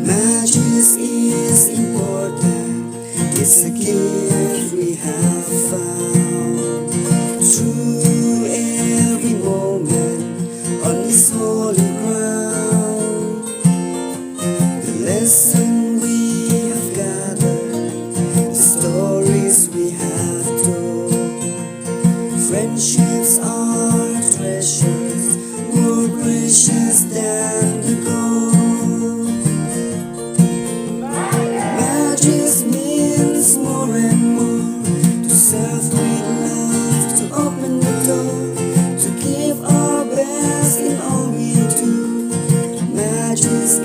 Magis is important, it's a gift we have found through every moment on this holy ground. The lesson we have gathered, the stories we have told, friendships are treasures more precious than the gold. Magis means more and more to serve with love, to open the door, to give our best in all we do. Magis